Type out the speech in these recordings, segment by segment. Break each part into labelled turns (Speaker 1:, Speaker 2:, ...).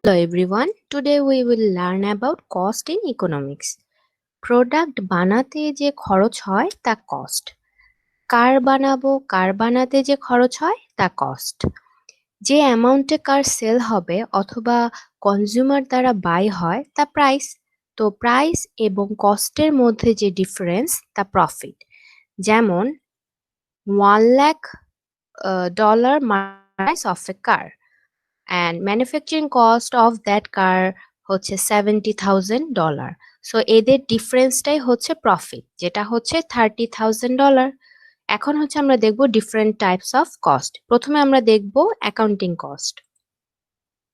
Speaker 1: Hello everyone, today we will learn about cost in economics. Product বানাতে যে খরচ হয় তা কস্ট। কার বানাতে যে খরচ হয় তা কস্ট। যে অ্যামাউন্টে কার সেল হবে অথবা কনজিউমার দ্বারা বাই হয় তা প্রাইস। তো প্রাইস এবং কস্টের মধ্যে যে ডিফারেন্স তা প্রফিট। যেমন 1 lakh dollar prize of A car and manufacturing cost of that car হচ্ছে $70,000. সো এদের ডিফারেন্সটাই হচ্ছে প্রফিট, যেটা হচ্ছে $30,000। এখন হচ্ছে আমরা দেখব ডিফারেন্ট টাইপস অফ কস্ট। প্রথমে আমরা দেখব অ্যাকাউন্টিং কস্ট।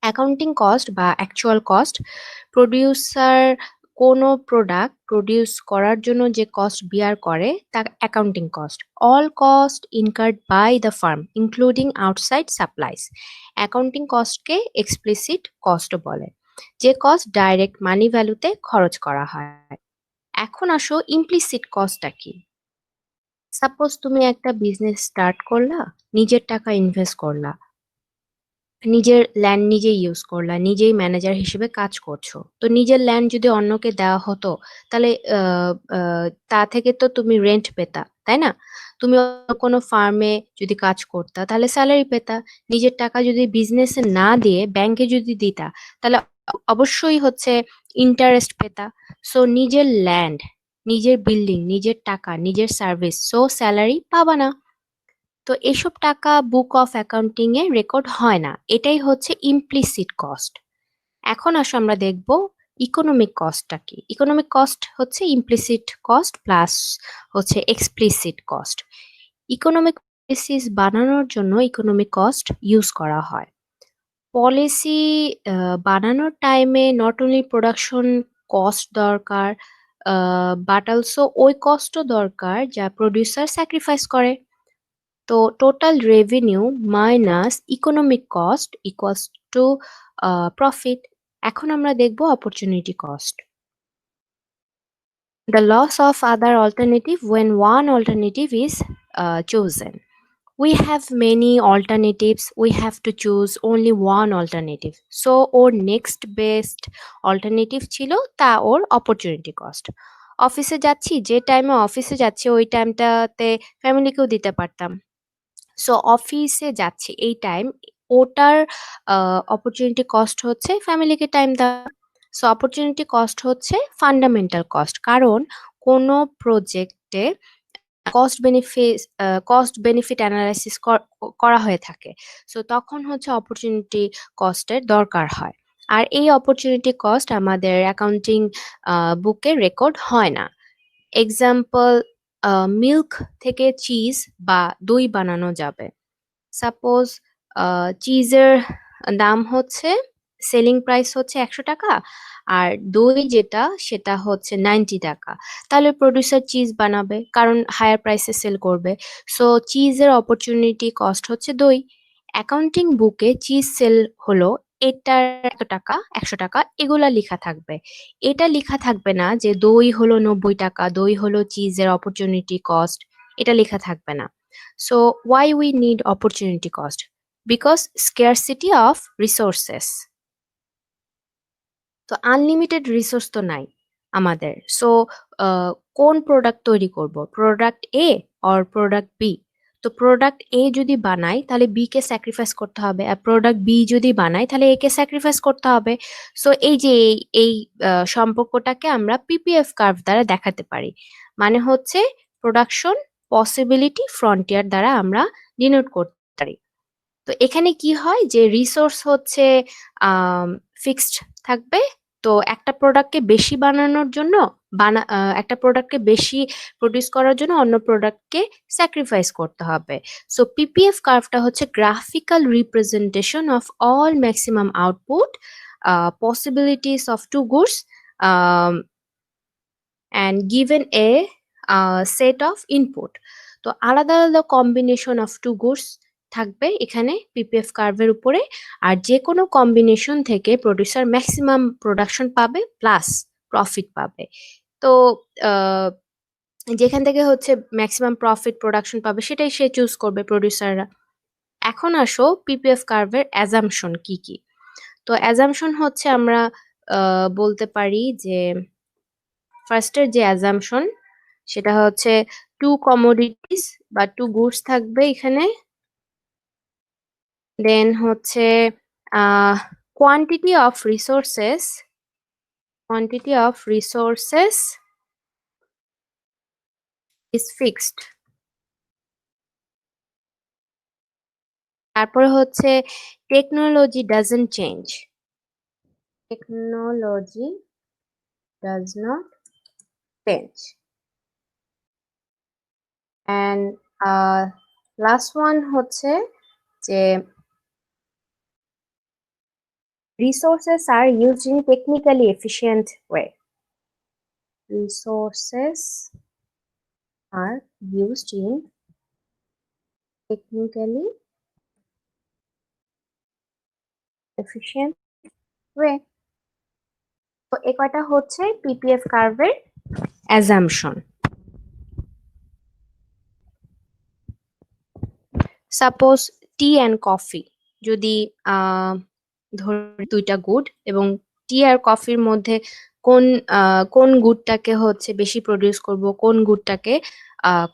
Speaker 1: অ্যাকাউন্টিং কস্ট বা অ্যাকচুয়াল কস্ট, প্রডিউসার কোনো প্রোডাক্ট প্রডিউস করার জন্য যে কস্ট বিয়ার করে তা accounting cost. All cost incurred by the firm including outside supplies. Accounting কস্টকে এক্সপ্লিসিট কস্ট বলে, যে কস্ট ডাইরেক্ট মানি ভ্যালুতে খরচ করা হয়। এখন আসো ইমপ্লিসিট কস্টটা কি। সাপোজ তুমি একটা বিজনেস স্টার্ট করলা, নিজের টাকা ইনভেস্ট করলা, নিজের ল্যান্ড নিজেই ইউজ করলা, নিজেই ম্যানেজার হিসেবে কাজ করছো। তো নিজের ল্যান্ড যদি অন্যকে দেওয়া হতো তাহলে তা থেকে তো তুমি রেন্ট পেতা, তাই না? তুমি অন্য কোনো ফার্মে যদি কাজ করতা তাহলে স্যালারি পেতা। নিজের টাকা যদি বিজনেসে না দিয়ে ব্যাংকে যদি দিতা তাহলে অবশ্যই হচ্ছে ইন্টারেস্ট পেতা। সো নিজের ল্যান্ড, নিজের বিল্ডিং, নিজের টাকা, নিজের সার্ভিস, সো স্যালারি পাবা না। তো এসব টাকা book of accounting A record হয় না, এটাই হচ্ছে ইমপ্লিসিট কস্ট। এখন আসো আমরা দেখব ইকোনমিক কস্টটা কি। ইকোনমিক কস্ট হচ্ছে ইমপ্লিসিট কস্ট প্লাস হচ্ছে এক্সপ্লিসিট কস্ট। ইকোনমিক পলিসিস বানানোর জন্য ইকোনমিক কস্ট ইউজ করা হয়। পলিসি বানানোর টাইমে নট অনলি প্রোডাকশন কস্ট দরকার, বাট অলসো ওই কস্টও দরকার যা প্রডিউসার স্যাক্রিফাইস করে। তো total revenue minus economic cost equals two profit. এখন আমরা দেখব opportunity cost. The loss of other alternative when one alternative is chosen. We have many alternatives, we have to choose only one alternative. So or next best alternative ছিল তা ওর opportunity cost. অফিসে যাচ্ছি, যে টাইমে অফিসে যাচ্ছি ওই টাইমটাতে ফ্যামিলিকেও দিতে পারতাম। সো অফিসে যাচ্ছি এই টাইম, ওটার অপরচুনিটি কস্ট হচ্ছে ফ্যামিলিকে টাইম দেওয়া। সো অপরচুনিটি কস্ট হচ্ছে ফান্ডামেন্টাল কস্ট, কারণ কোনো প্রজেক্টে কস্ট বেনিফিট অ্যানালাইসিস করা হয়ে থাকে। সো তখন হচ্ছে অপরচুনিটি কস্টের দরকার হয়। আর এই অপরচুনিটি কস্ট আমাদের অ্যাকাউন্টিং বুকে রেকর্ড হয় না। এক্সাম্পল, মিল্ক থেকে চিজ বা দই বানানো যাবে। সাপোজ চিজের দাম হচ্ছে, সেলিং প্রাইস হচ্ছে 100 টাকা, আর দই যেটা সেটা হচ্ছে 90 টাকা। তাহলে প্রডিউসার চিজ বানাবে কারণ হায়ার প্রাইসে সেল করবে। সো চিজের অপরচুনিটি কস্ট হচ্ছে দই। অ্যাকাউন্টিং বুকে চিজ সেল হলো, এটার এত টাকা, 100 টাকা, এগুলা লেখা থাকবে। এটা লেখা থাকবে না যে দই হলো 90 টাকা, দই হলো চিজের অপরচুনিটি কস্ট, এটা লেখা থাকবে না। So why we need opportunity cost? Because scarcity of resources. তো আনলিমিটেড রিসোর্স তো নাই আমাদের। সো কোন প্রোডাক্ট তৈরি করব, product A or product B? তো প্রোডাক্ট এ যদি বানাই তাহলে বি কে স্যাক্রিফাইস করতে হবে, আর প্রোডাক্ট বি যদি বানাই তাহলে এ কে স্যাক্রিফাইস করতে হবে। সো এই যে এই সম্পর্কটাকে আমরা পিপিএফ কার্ভ দ্বারা দেখাতে পারি। মানে হচ্ছে প্রোডাকশন পসিবিলিটি ফ্রন্টিয়ার দ্বারা আমরা ডিনোট করতে পারি। তো এখানে কি হয় যে রিসোর্স হচ্ছে ফিক্সড থাকবে। তো একটা প্রোডাক্টকে বেশি বানানোর জন্য একটা প্রোডাক্টকে বেশি প্রডিউস করার জন্য অন্য প্রোডাক্টকে স্যাক্রিফাইস করতে হবে। সো পিপিএফ কার্ভটা হচ্ছে graphical representation of all maximum output possibilities of two goods and given a set of input. তো আলাদা আলাদা কম্বিনেশন অফ টু গুডস থাকবে এখানে পিপিএফ কার্ভের উপরে, আর যে কোনো কম্বিনেশন থেকে প্রডিউসার ম্যাক্সিমাম প্রোডাকশন পাবে প্লাস প্রফিট পাবে। তো যেখান থেকে হচ্ছে ম্যাক্সিমাম প্রফিট প্রোডাকশন পাবে সেটাই সে চুজ করবে প্রডিউসাররা। এখন আসো পিপিএফ কার্ভের অ্যাজাম্পশন কি কি। তো অ্যাজাম্পশন হচ্ছে আমরা বলতে পারি যে ফার্স্টের যে অ্যাজাম্পশন সেটা হচ্ছে টু কমোডিটিস বা টু গুডস থাকবে এখানে, দেন হচ্ছে quantity of resources is fixed. তারপরে হচ্ছে technology doesn't change, technology does not change. And last one হচ্ছে যে resources are used in technically efficient way. Resources are used in technically efficient way. তো এ কয়টা হচ্ছে পিপিএফ কার্ভের assumption. Suppose T and coffee, যদি ধরি দুইটা গুড এবং টি আর কফির মধ্যে কোন গুডটাকে হচ্ছে বেশি প্রডিউস করব, কোন গুডটাকে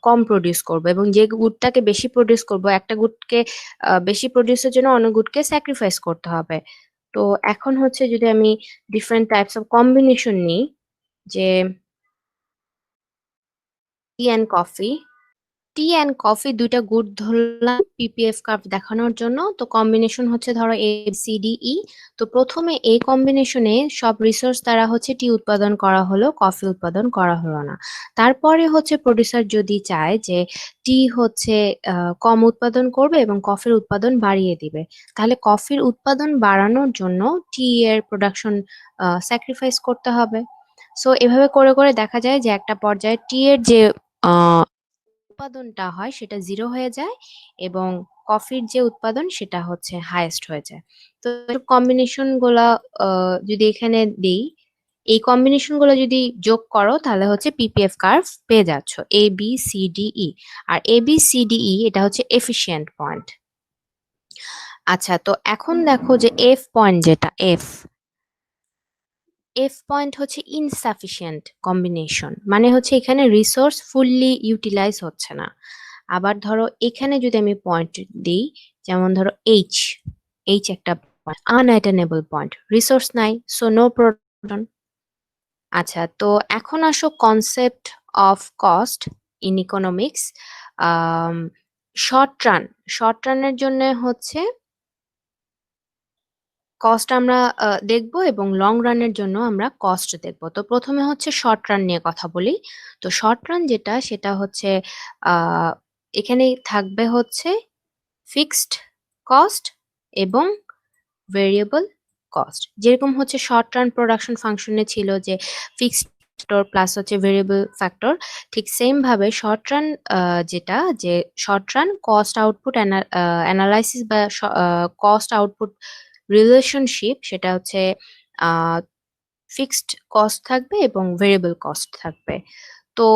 Speaker 1: কম প্রডিউস করব, এবং যে গুডটাকে বেশি প্রডিউস করব একটা গুডকে বেশি প্রডিউসের জন্য অন্য গুডকে স্যাক্রিফাইস করতে হবে। তো এখন হচ্ছে যদি আমি ডিফারেন্ট টাইপস অফ কম্বিনেশন নিই, যে tea and coffee, tea and coffee দুইটা গুড ধরলাম পিপিএফ কার্ভ দেখানোর জন্য। তো কম্বিনেশন হচ্ছে ধরো এ সি ডি ই। তো প্রথমে এই কম্বিনেশনে সব রিসোর্স দ্বারা হচ্ছে টি উৎপাদন করা হলো, কফি উৎপাদন করা হলো না। তারপরে হচ্ছে প্রডিউসার যদি চায় যে টি হচ্ছে কম উৎপাদন করবে এবং কফির উৎপাদন বাড়িয়ে দিবে, তাহলে কফির উৎপাদন বাড়ানোর জন্য টি এর প্রোডাকশন স্যাক্রিফাইস করতে হবে। সো এভাবে করে করে দেখা যায় যে একটা পর্যায়ে টি এর যে উৎপাদনটা হয় সেটা জিরো হয়ে যায় এবং কফির যে উৎপাদন সেটা হচ্ছে হাইয়েস্ট হয়ে যায়। তো কম্বিনেশন গুলা যদি এখানে দিই, এই কম্বিনেশন গুলো যদি যোগ করো তাহলে হচ্ছে পিপিএফ কার্ভ পেয়ে যাচ্ছ A B C D E. R A B C D E এটা হচ্ছে এফিশিয়েন্ট পয়েন্ট। আচ্ছা, তো এখন দেখো যে এফ পয়েন্ট, যেটা এফ এফ পয়েন্ট হচ্ছে ইনসাফিসিয়েন্ট কম্বিনেশন, মানে হচ্ছে এখানে রিসোর্স ফুললি ইউটিলাইজ হচ্ছে না। আবার ধরো এখানে যদি আমি পয়েন্ট দিই, যেমন ধরো এইচ, এইচ একটা আনঅ্যাটেনেবল পয়েন্ট, রিসোর্স নাই, সো নো প্রোডাকশন। আচ্ছা, তো এখন আসো concept of cost in economics. Short রানের জন্য হচ্ছে কস্ট আমরা দেখবো এবং লং রানের জন্য আমরা কস্ট দেখবো। তো প্রথমে হচ্ছে শর্ট রান নিয়ে কথা বলি। তো শর্ট রান যেটা সেটা হচ্ছে আহ এখানে থাকবে হচ্ছে ফিক্সড কস্ট এবং ভেরিয়েবল কস্ট। যেরকম হচ্ছে শর্ট রান প্রোডাকশন ফাংশনে ছিল যে ফিক্সড ফ্যাক্টর প্লাস হচ্ছে ভেরিয়েবল ফ্যাক্টর, ঠিক সেম ভাবে শর্ট রান যেটা, যে short run cost output analysis বা কস্ট আউটপুট রিলেশনশিপ, সেটা হচ্ছে ফিক্সড কস্ট থাকবে এবং ভেরিয়েবল কস্ট থাকবে। তো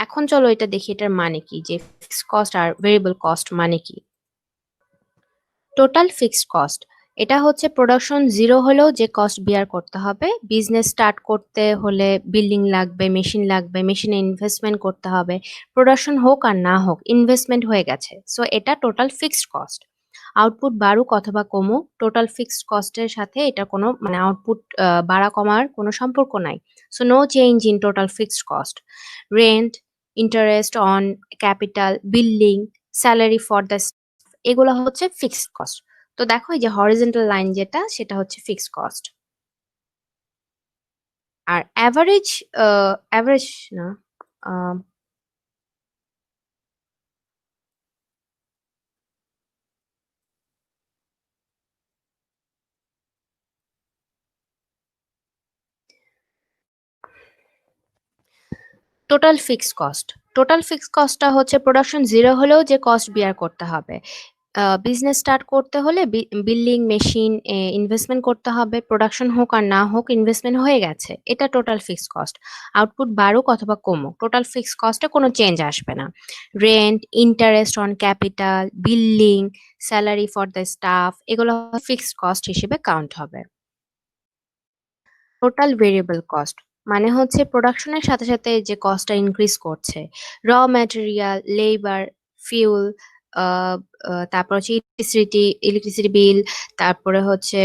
Speaker 1: এখন চলো এটা দেখি এটার মানে কি, যে ফিক্সড কস্ট আর ভেরিয়েবল কস্ট মানে কি। টোটাল ফিক্সড কস্ট, এটা হচ্ছে প্রোডাকশন জিরো হলেও যে কস্ট বিয়ার করতে হবে। বিজনেস স্টার্ট করতে হলে বিল্ডিং লাগবে, মেশিন লাগবে, মেশিনে ইনভেস্টমেন্ট করতে হবে। প্রোডাকশন হোক আর না হোক ইনভেস্টমেন্ট হয়ে গেছে, সো এটা টোটাল ফিক্সড কস্ট। আউটপুট বাড়ুক অথবা কমুক, টোটাল ফিক্সড কস্টের সাথে এটা কোনো মানে আউটপুট বাড়া কমার কোনো সম্পর্ক নাই। So no change in total fixed cost. Rent, interest on capital, building, salary for the, এগুলো হচ্ছে ফিক্সড কস্ট। তো দেখো এই যে হরিজন্টাল লাইন যেটা সেটা হচ্ছে ফিক্সড কস্ট। আর অ্যাভারেজ না, total fixed cost, total fixed কস্টটা হচ্ছে প্রোডাকশন জিরো হলেও যে কস্ট বিয়ার করতে হবে। বিজনেস স্টার্ট করতে হলে বিল্ডিং, মেশিন ইনভেস্টমেন্ট করতে হবে। প্রোডাকশন হোক আর না হোক ইনভেস্টমেন্ট হয়ে গেছে, এটা টোটাল ফিক্সড কস্ট। আউটপুট বাড়ুক অথবা কমুক, টোটাল ফিক্সড কস্টে কোনো চেঞ্জ আসবে না। Rent, interest on capital, building, salary for the staff, এগুলো ফিক্সড কস্ট হিসেবে কাউন্ট হবে। টোটাল ভেরিয়েবল কস্ট মানে হচ্ছে প্রোডাকশনের সাথে সাথে যে কস্টটা ইনক্রিজ করছে, র ম্যাটেরিয়াল, লেবার, ফিউল, তারপর হচ্ছে ইলেকট্রিসিটি বিল, তারপরে হচ্ছে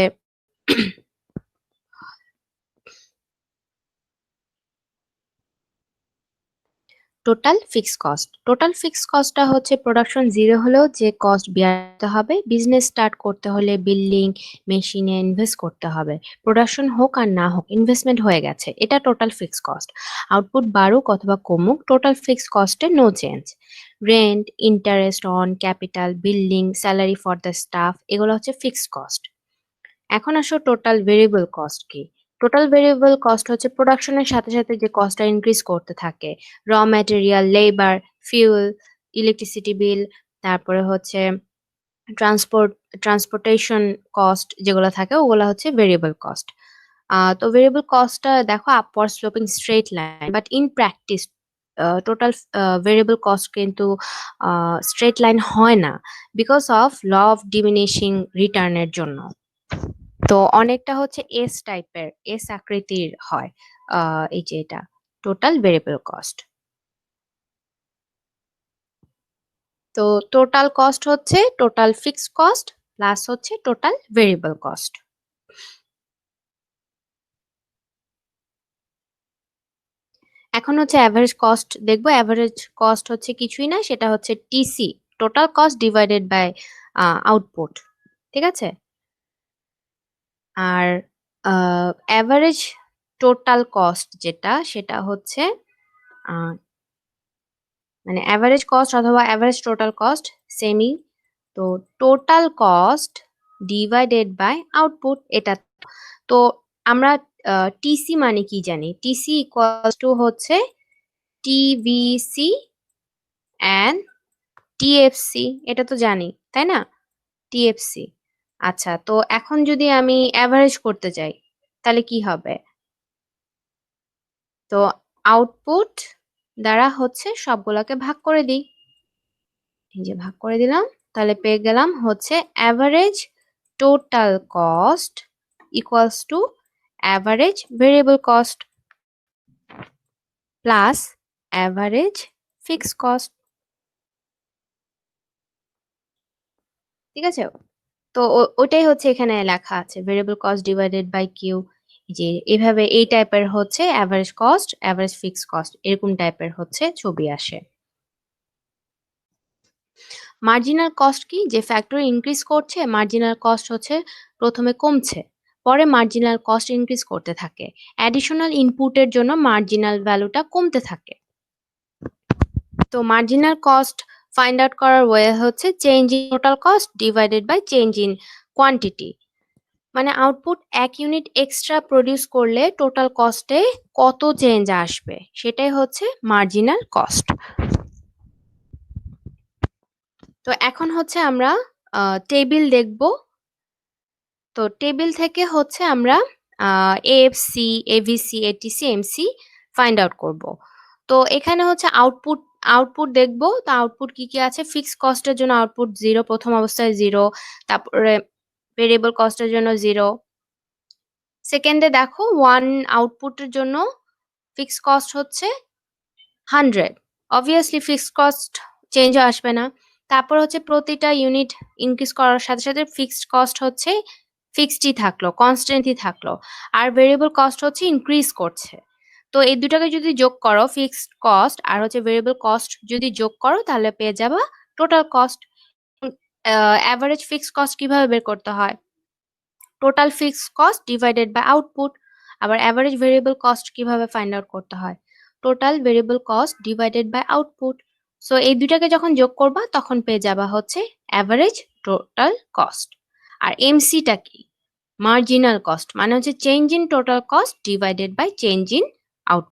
Speaker 1: টোটাল ফিক্স কস্টটা হচ্ছে প্রোডাকশন জিরো হলেও যে কস্ট বেয়ারতে হবে, বিজনেস স্টার্ট করতে হলে বিল্ডিং, মেশিনে ইনভেস্ট করতে হবে। প্রোডাকশন হোক আর না হোক ইনভেস্টমেন্ট হয়ে গেছে, এটা টোটাল ফিক্স কস্ট। আউটপুট বাড়ুক অথবা কমুক, টোটাল ফিক্স কস্টে no change. Rent, interest on capital, building, salary for the staff, এগুলো হচ্ছে ফিক্সড কস্ট। এখন আসো টোটাল ভেরিয়েবল কস্ট কি। টোটাল ভেরিয়েবল কস্ট হচ্ছে প্রোডাকশনের সাথে সাথে যে কস্টটা ইনক্রিজ করতে থাকে, raw material, labour, fuel, electricity bill, তারপরে হচ্ছে ট্রান্সপোর্ট ট্রান্সপোর্টেশন কস্ট যেগুলো থাকে ওগুলো হচ্ছে ভেরিয়েবল কস্ট। তো ভেরিয়েবল কস্টটা দেখো upward sloping straight line, but in practice total variable cost কিন্তু স্ট্রেট লাইন হয় না, because of law of diminishing রিটার্নের জন্য। তো অনেকটা হচ্ছে এস আকৃতির হয়। এই যে এটা টোটাল ভেরিয়েবল কস্ট। তো টোটাল কস্ট হচ্ছে টোটাল ফিক্সড কস্ট প্লাস হচ্ছে টোটাল ভেরিয়েবল কস্ট। এখন হচ্ছে অ্যাভারেজ কস্ট দেখবো। অ্যাভারেজ কস্ট হচ্ছে কিছুই না, সেটা হচ্ছে TC, total cost divided by output. ঠিক আছে। আর অ্যাভারেজ টোটাল কস্ট যেটা, সেটা হচ্ছে আহ, মানে অ্যাভারেজ কস্ট অথবা অ্যাভারেজ টোটাল কস্ট সেমই। তো total cost divided by output এটা। তো আমরা টিসি মানে কি জানি? টিসি ইকুয়ালস টু হচ্ছে টিভিসি অ্যান্ড টিএফসি, এটা তো জানি তাই না? টিএফসি। আচ্ছা, তো এখন যদি আমি অ্যাভারেজ করতে চাই তাহলে কি হবে? তো আউটপুট দ্বারা হচ্ছে সবগুলোকে ভাগ করে দিই। এই যে ভাগ করে দিলাম, তাহলে পেয়ে গেলাম হচ্ছে average total cost equals to average variable cost plus average fixed cost. ঠিক আছে। তো ওটাই হচ্ছে এখানে লেখা আছে, variable cost divided by Q. যে এভাবে এই টাইপের হচ্ছে average cost, average fixed cost, এরকম টাইপের হচ্ছে ছবি আসে। মার্জিনাল কস্ট কি? যে ফ্যাক্টরি ইনক্রিজ করছে, মার্জিনাল কস্ট হচ্ছে প্রথমে কমছে, পরে মার্জিনাল কস্ট ইনক্রিজ করতে থাকে। অ্যাডিশনাল ইনপুটের জন্য মার্জিনাল ভ্যালুটা কমতে থাকে। তো মার্জিনাল কস্ট ফাইন্ড আউট করার ওয়ে হচ্ছে change in total cost divided by change in quantity. মানে আউটপুট 1 ইউনিট এক্সট্রা প্রডিউস করলে টোটাল কস্টে কত চেঞ্জ আসবে, সেটাই হচ্ছে মার্জিনাল কস্ট। তো এখন হচ্ছে আমরা টেবিল দেখব। তো টেবিল থেকে হচ্ছে আমরা AFC, ABC, ATC, MC find out করব। তো এখানে হচ্ছে আউটপুট দেখব। তো আউটপুট কি কি আছে? ফিক্সড কস্টের জন্য আউটপুট জিরো, প্রথম অবস্থায় জিরো। তারপরে ভেরিয়েবল কস্টের জন্য জিরো। সেকেন্ডে দেখো ওয়ান আউটপুটের জন্য ফিক্সড কস্ট হচ্ছে 100, অবভিয়াসলি ফিক্সড কস্ট চেঞ্জ আসবে না। তারপর হচ্ছে প্রতিটা ইউনিট ইনক্রিজ করার সাথে সাথে ফিক্সড কস্ট হচ্ছে ফিক্সডই থাকলো, কনস্ট্যান্টই থাকলো। আর ভেরিয়েবল কস্ট হচ্ছে ইনক্রিজ করছে। তো এই দুটাকে যদি যোগ করো, ফিক্সড কস্ট আর হচ্ছে ভেরিয়েবল কস্ট যদি যোগ করো, তাহলে পেয়ে যাবা total cost. Average fixed cost কিভাবে বের করতে হয়? Total fixed cost divided by output. আবার অ্যাভারেজ ভেরিয়েবল কস্ট কিভাবে ফাইন্ড আউট করতে হয়? Total variable cost divided by output. So এই দুটাকে যখন যোগ করবা তখন পেয়ে যাবা হচ্ছে অ্যাভারেজ টোটাল কস্ট। আর এমসিটা কি? মার্জিনাল কস্ট, মানে হচ্ছে change in total cost divided by change in output.